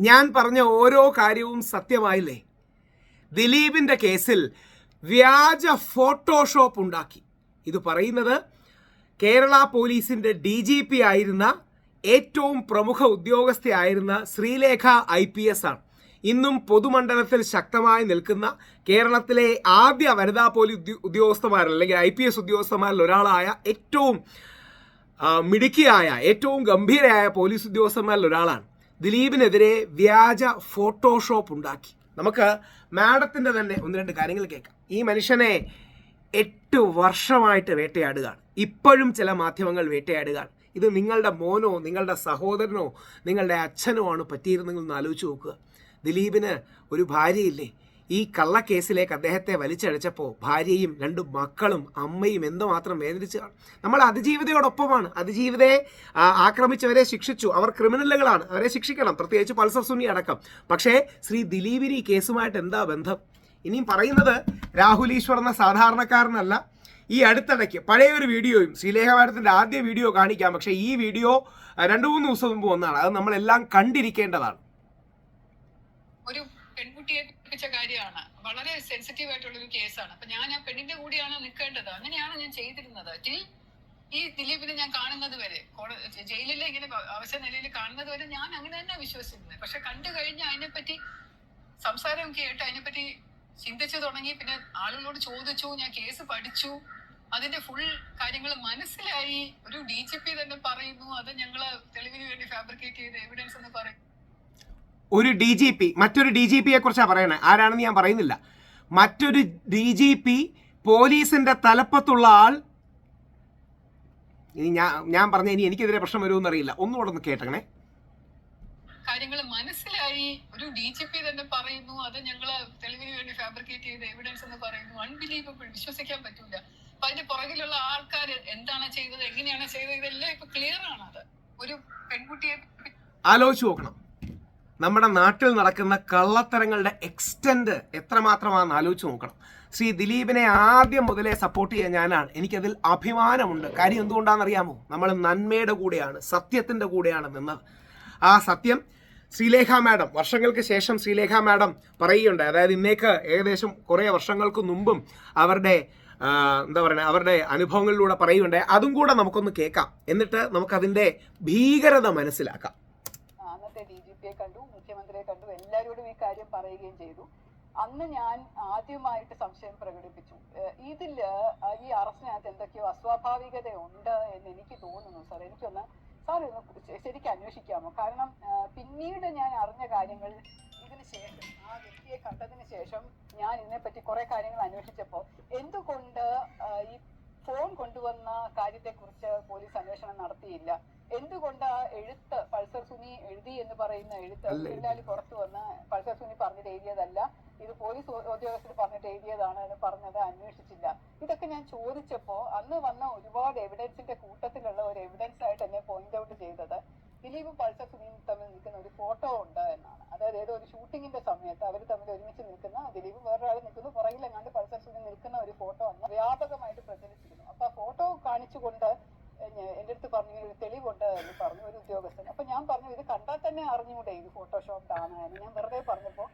ഞാൻ പറഞ്ഞ ഓരോ കാര്യവും സത്യമായില്ലേ? ദിലീപിന്റെ കേസിൽ വ്യാജ ഫോട്ടോഷോപ്പ് ഉണ്ടാക്കി. ഇത് പറയുന്നത് കേരള പോലീസിന്റെ DGP ആയിരുന്ന ഏറ്റവും പ്രമുഖ ഉദ്യോഗസ്ഥയായിരുന്ന ശ്രീലേഖ IPS ആണ്. ഇന്നും പൊതുമണ്ഡലത്തിൽ ശക്തമായി നിൽക്കുന്ന കേരളത്തിലെ ആദ്യ വനിതാ പോലീസ് ഉദ്യോഗസ്ഥന്മാരിൽ അല്ലെങ്കിൽ IPS ഉദ്യോഗസ്ഥന്മാരിൽ ഒരാളായ ഏറ്റവും മിടുക്കിയായ ഏറ്റവും ഗംഭീരയായ പോലീസ് ഉദ്യോഗസ്ഥന്മാരിൽ ഒരാളാണ്. ദിലീപിനെതിരെ വ്യാജ ഫോട്ടോഷോപ്പ് ഉണ്ടാക്കി. നമുക്ക് മാഡത്തിൻ്റെ തന്നെ ഒന്ന് രണ്ട് കാര്യങ്ങൾ കേൾക്കാം. ഈ മനുഷ്യനെ 8 വർഷമായിട്ട് വേട്ടയാടുകയാണ്. ഇപ്പോഴും ചില മാധ്യമങ്ങൾ വേട്ടയാടുകയാണ്. ഇത് നിങ്ങളുടെ മോനോ നിങ്ങളുടെ സഹോദരനോ നിങ്ങളുടെ അച്ഛനോ ആണ് പറ്റിയിരുന്നെങ്കിൽ ഒന്ന് ആലോചിച്ച് നോക്കുക. ദിലീപിന് ഒരു ഭാര്യയില്ലേ? ഈ കള്ളക്കേസിലേക്ക് അദ്ദേഹത്തെ വലിച്ചഴച്ചപ്പോൾ ഭാര്യയും 2 മക്കളും അമ്മയും എന്തുമാത്രം വേദനിച്ചു കാണും. നമ്മൾ അതിജീവിതയോടൊപ്പമാണ്. അതിജീവിതയെ ആക്രമിച്ചവരെ ശിക്ഷിച്ചു. അവർ ക്രിമിനലുകളാണ്, അവരെ ശിക്ഷിക്കണം, പ്രത്യേകിച്ച് പൾസർ സുനി അടക്കം. പക്ഷേ ശ്രീ ദിലീപിന് ഈ കേസുമായിട്ട് എന്താ ബന്ധം? ഇനിയും പറയുന്നത് രാഹുൽ ഈശ്വർ എന്ന സാധാരണക്കാരനല്ല. ഈ അടുത്തിടയ്ക്ക് പഴയൊരു വീഡിയോയും ശ്രീലേഖ മാഡത്തിൻ്റെ ആദ്യ വീഡിയോ കാണിക്കാം. പക്ഷേ ഈ വീഡിയോ 2-3 ദിവസം മുമ്പ് ഒന്നാണ്. അത് നമ്മളെല്ലാം കണ്ടിരിക്കേണ്ടതാണ്. ഒരു പെൺകുട്ടിയെ ഏൽപ്പിച്ച കാര്യമാണ്. വളരെ സെൻസിറ്റീവ് ആയിട്ടുള്ള ഒരു കേസാണ്. അപ്പൊ ഞാൻ ആ പെണ്ണിന്റെ കൂടെയാണ് നിൽക്കേണ്ടത്. അങ്ങനെയാണ് ഞാൻ ചെയ്തിരുന്നത്. ഈ ദിലീപിനെ ഞാൻ കാണുന്നത് വരെ, ജയിലിലെ ഇങ്ങനെ അവസാന നിലയിൽ കാണുന്നത് വരെ ഞാൻ അങ്ങനെ തന്നെ വിശ്വസിച്ചിരുന്നത്. പക്ഷെ കണ്ടു കഴിഞ്ഞ് അതിനെപ്പറ്റി സംസാരം കേട്ട് അതിനെപ്പറ്റി ചിന്തിച്ചു തുടങ്ങി. പിന്നെ ആളുകളോട് ചോദിച്ചു, ഞാൻ കേസ് പഠിച്ചു, അതിന്റെ ഫുൾ കാര്യങ്ങൾ മനസ്സിലായി. ഒരു DGP തന്നെ പറയുന്നു അത് ഞങ്ങള് തെളിവിന് വേണ്ടി ഫാബ്രിക്കേറ്റ് ചെയ്ത എവിഡൻസ് എന്ന് പറയും. ഒരു DGP മറ്റൊരു DGPയെ കുറിച്ചാണ് പറയണേ. ആരാണെന്ന് ഞാൻ പറയുന്നില്ല. മറ്റൊരു DGP പോലീസിന്റെ തലപ്പത്തുള്ള ആൾ. ഇനി ഞാൻ പറഞ്ഞ ഇനി എനിക്കെതിരെ പ്രശ്നം വരുമെന്നറിയില്ല. ഒന്നുകൂടെ ഒന്ന് കേട്ടേ. കാര്യങ്ങൾ മനസ്സിലായി. ഒരു DGP തന്നെ പറയുന്നു അത് ഞങ്ങള് തെളിവിന് വേണ്ടി ഫാബ്രിക്കേറ്റ് ചെയ്ത എവിഡൻസ് എന്ന് പറയുന്നു. അൺബിലീവബിൾ, വിശ്വസിക്കാൻ പറ്റൂല. അപ്പൊ അതിന്റെ പുറകിലുള്ള ആൾക്കാർ എന്താണ് ചെയ്തത്, എങ്ങനെയാണ് ചെയ്തത്, ഇതെല്ലാം ഇപ്പൊ ക്ലിയർ ആണ്. അത് ഒരു പെൺകുട്ടിയെ ആലോചിച്ച് നോക്കണം. നമ്മുടെ നാട്ടിൽ നടക്കുന്ന കള്ളത്തരങ്ങളുടെ എക്സ്റ്റെൻഡ് എത്രമാത്രമാണെന്ന് ആലോചിച്ച് നോക്കണം. ശ്രീ ദിലീപിനെ ആദ്യം മുതലേ സപ്പോർട്ട് ചെയ്യാൻ ഞാനാണ്. എനിക്കതിൽ അഭിമാനമുണ്ട്. കാര്യം എന്തുകൊണ്ടാണെന്നറിയാമോ? നമ്മൾ നന്മയുടെ കൂടെയാണ്, സത്യത്തിൻ്റെ കൂടെയാണ് നിന്നത്. ആ സത്യം ശ്രീലേഖ മാഡം വർഷങ്ങൾക്ക് ശേഷം ശ്രീലേഖ മാഡം പറയുകയുണ്ട്. അതായത് ഇന്നേക്ക് ഏകദേശം കുറേ വർഷങ്ങൾക്ക് മുമ്പും അവരുടെ അവരുടെ അനുഭവങ്ങളിലൂടെ പറയുകയുണ്ട്. അതും കൂടെ നമുക്കൊന്ന് കേൾക്കാം. എന്നിട്ട് നമുക്കതിൻ്റെ ഭീകരത മനസ്സിലാക്കാം. അന്നത്തെ DGPയെ കണ്ടു, മുഖ്യമന്ത്രിയെ കണ്ടു, എല്ലാവരോടും ഈ കാര്യം പറയുകയും ചെയ്തു. അന്ന് ഞാൻ ആദ്യമായിട്ട് സംശയം പ്രകടിപ്പിച്ചു. ഇതില് ഈ അറസ്റ്റിനകത്ത് എന്തൊക്കെയോ അസ്വാഭാവികത ഉണ്ട് എന്ന് എനിക്ക് തോന്നുന്നു സാർ. എനിക്കൊന്ന് സാർ ഒന്ന് ശരിക്കും അന്വേഷിക്കാമോ? കാരണം പിന്നീട് ഞാൻ അറിഞ്ഞ കാര്യങ്ങൾ ഇതിന് ശേഷം, ആ വ്യക്തിയെ കണ്ടതിന് ശേഷം ഞാൻ ഇതിനെപ്പറ്റി കുറെ കാര്യങ്ങൾ അന്വേഷിച്ചപ്പോൾ എന്തുകൊണ്ട് ഈ ഫോൺ കൊണ്ടുവന്ന കാര്യത്തെക്കുറിച്ച് പോലീസ് അന്വേഷണം നടത്തിയില്ല? എന്തുകൊണ്ട് ആ എഴുത്ത് പൾസർ സുനി എഴുതി എന്ന് പറയുന്ന എഴുത്ത് പിന്നാലി പുറത്തു വന്ന് പൾസർ സുനി പറഞ്ഞിട്ട് എഴുതിയതല്ല, ഇത് പോലീസ് ഉദ്യോഗസ്ഥർ പറഞ്ഞിട്ട് എഴുതിയതാണ് എന്ന് പറഞ്ഞത് അന്വേഷിച്ചില്ല? ഇതൊക്കെ ഞാൻ ചോദിച്ചപ്പോൾ അന്ന് വന്ന ഒരുപാട് എവിഡൻസിന്റെ കൂട്ടത്തിലുള്ള ഒരു എവിഡൻസ് ആയിട്ട് എന്നെ പോയിന്റ് ഔട്ട് ചെയ്തത് ദിലീപും പൾസർ സുനിയും തമ്മിൽ നിൽക്കുന്ന ഒരു ഫോട്ടോ ഉണ്ട് എന്നാണ്. അതായത് ഏതോ ഒരു ഷൂട്ടിങ്ങിന്റെ സമയത്ത് അവർ തമ്മിൽ ഒരുമിച്ച് നിൽക്കുന്ന, ദിലീപ് വേറൊരാൾ നിൽക്കുന്നു, പുറകിലെങ്ങാണ്ട് പൾസർ സുനി നിൽക്കുന്ന ഒരു ഫോട്ടോ അന്ന് വ്യാപകമായിട്ട് പ്രചരിച്ചിരുന്നു. അപ്പൊ ആ ഫോട്ടോ കാണിച്ചുകൊണ്ട് എന്റെ അടുത്ത് പറഞ്ഞു ഒരു തെളിവുണ്ട് എന്ന് പറഞ്ഞു ഒരു ഉദ്യോഗസ്ഥൻ. അപ്പൊ ഞാൻ പറഞ്ഞു ഇത് കണ്ടാൽ തന്നെ അറിഞ്ഞൂടെ ഇത് ഫോട്ടോഷോപ്ഡ് ആണ് എന്ന് ഞാൻ വെറുതെ പറഞ്ഞപ്പോ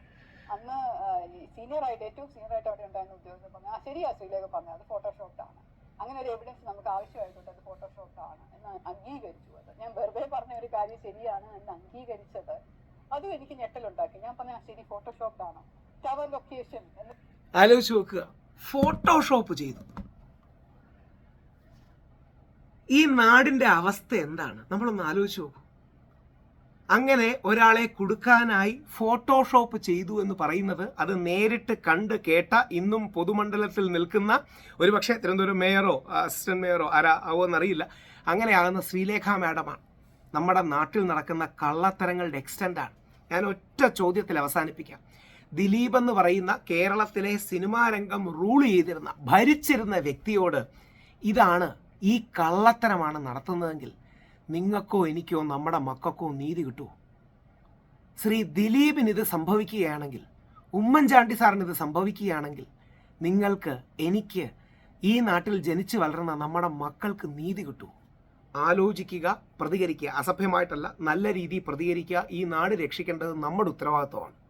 അന്ന് ഏറ്റവും സീനിയർ ആയിട്ട് അവിടെ ഉണ്ടായിരുന്ന ഉദ്യോഗസ്ഥൻ പറഞ്ഞു ആ ശരിയാ ശ്രീലേഖ പറഞ്ഞു അത് ഫോട്ടോഷോപ്ഡ് ആണ്, അങ്ങനെ ഒരു എവിഡൻസ് നമുക്ക് ആവശ്യമായിട്ടുണ്ട്, അത് ഫോട്ടോഷോപ്ഡ് ആണ് എന്ന് അംഗീകരിച്ചു. അത് ഞാൻ വെറുതെ പറഞ്ഞ ഒരു കാര്യം ശരിയാണ് എന്ന് അംഗീകരിച്ചത് അതും എനിക്ക് ഞെട്ടലുണ്ടാക്കി. ഞാൻ പറഞ്ഞ ശരി ഫോട്ടോഷോപ്ഡ് ആണോ, ടവർ ലൊക്കേഷൻ എന്ന് ആലോചിച്ച് നോക്കുക. ഫോട്ടോഷോപ്പ് ചെയ്തു. ഈ നാടിൻ്റെ അവസ്ഥ എന്താണ്? നമ്മളൊന്ന് ആലോചിച്ച് നോക്കൂ. അങ്ങനെ ഒരാളെ കുടുക്കാനായി ഫോട്ടോഷോപ്പ് ചെയ്തു എന്ന് പറയുന്നത് അത് നേരിട്ട് കണ്ട് കേട്ട ഇന്നും പൊതുമണ്ഡലത്തിൽ നിൽക്കുന്ന ഒരുപക്ഷെ തിരുവനന്തപുരം മേയറോ അസിസ്റ്റന്റ് മേയറോ ആവോന്നറിയില്ല, അങ്ങനെയാകുന്ന ശ്രീലേഖ മാഡമാണ്. നമ്മുടെ നാട്ടിൽ നടക്കുന്ന കള്ളത്തരങ്ങളുടെ എക്സ്റ്റെൻഡാണ്. ഞാൻ ഒറ്റ ചോദ്യത്തിൽ അവസാനിപ്പിക്കാം. ദിലീപ് എന്ന് പറയുന്ന കേരളത്തിലെ സിനിമാ രംഗം റൂൾ ചെയ്തിരുന്ന ഭരിച്ചിരുന്ന വ്യക്തിയോട് ഇതാണ്, ഈ കള്ളത്തരമാണ് നടത്തുന്നതെങ്കിൽ നിങ്ങൾക്കോ എനിക്കോ നമ്മുടെ മക്കൾക്കോ നീതി കിട്ടുമോ? ശ്രീ ദിലീപിന് ഇത് സംഭവിക്കുകയാണെങ്കിൽ, ഉമ്മൻചാണ്ടി സാറിന് ഇത് സംഭവിക്കുകയാണെങ്കിൽ നിങ്ങൾക്ക്, എനിക്ക്, ഈ നാട്ടിൽ ജനിച്ചു വളർന്ന നമ്മുടെ മക്കൾക്ക് നീതി കിട്ടുമോ? ആലോചിക്കുക, പ്രതികരിക്കുക. അസഭ്യമായിട്ടല്ല, നല്ല രീതിയിൽ പ്രതികരിക്കുക. ഈ നാട് രക്ഷിക്കേണ്ടത് നമ്മുടെ ഉത്തരവാദിത്വമാണ്.